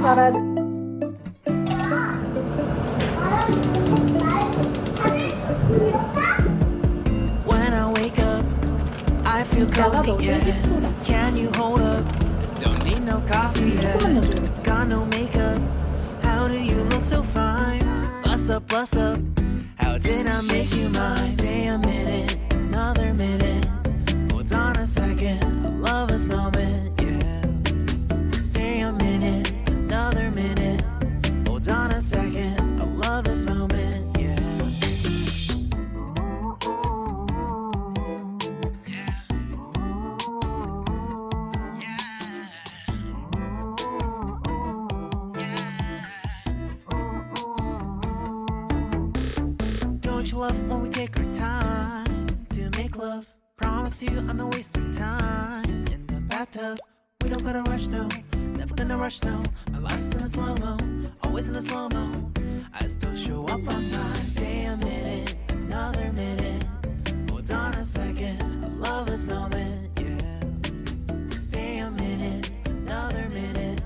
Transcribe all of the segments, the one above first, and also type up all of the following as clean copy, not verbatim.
달아야 돼. When I wake up, I feel cozy, yeah. Can you hold up? Don't need no coffee, yeah. Got no makeup. How do you look so fine? Bust up, bust up. How did I make you mine? Stay a minute, another minute. Hold on a second, I love this moment, yeah. Stay a minute, another minute. Hold on a second, I love this moment, yeah. Don't you love when we take our time to make love? Promise you I'm not wasting time in the bathtub. We don't gotta rush, no. Never gonna rush, no. My life's in a slow-mo, always in a slow-mo. I still show up on time. Stay a minute, another minute. Hold on a second, I love this moment, yeah. Stay a minute, another minute.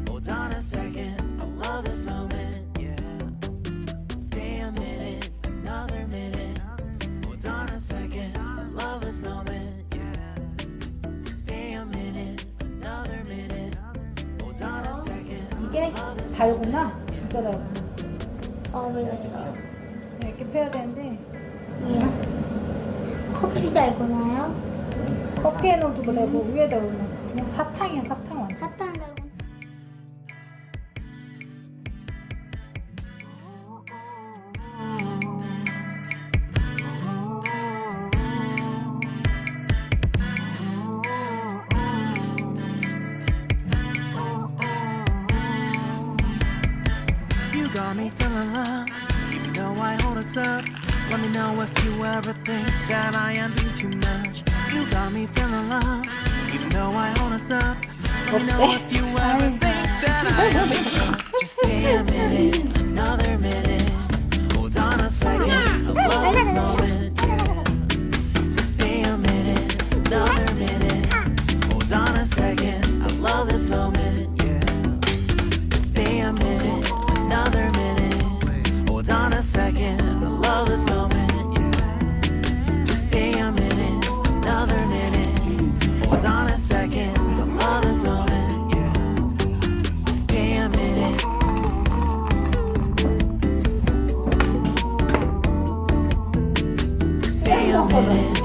Hold on a second, I love this moment, yeah. Stay a minute, another minute. Hold on a second, I love this moment, yeah. Stay a minute, another minute. Hold on a second. 이게 달고나? 진짜 달고나. 몰라요. 이렇게 펴야 되는데 예. 커피 달고나요? 커피에 넣어도 되고 위에다 올려. 그냥 사탕이야, 사탕 완전. 사탕 달고나. You got me feeling loved, even though I hold us up. Let me know if you ever think that I am being too much. You got me feeling loved, even though I hold us up. Let me know if you ever think that I am being too much. Just stay a minute, another minute. Hold on a second, I love this moment, yeah. Just stay a minute, another minute. Hold on a second, I love this moment, yeah. Just stay a minute, another minute. Hold on a second, I love this moment, yeah. Just stay a minute, another minute. Hold on a second, I love this moment, yeah. Just stay a minute. Stay a minute,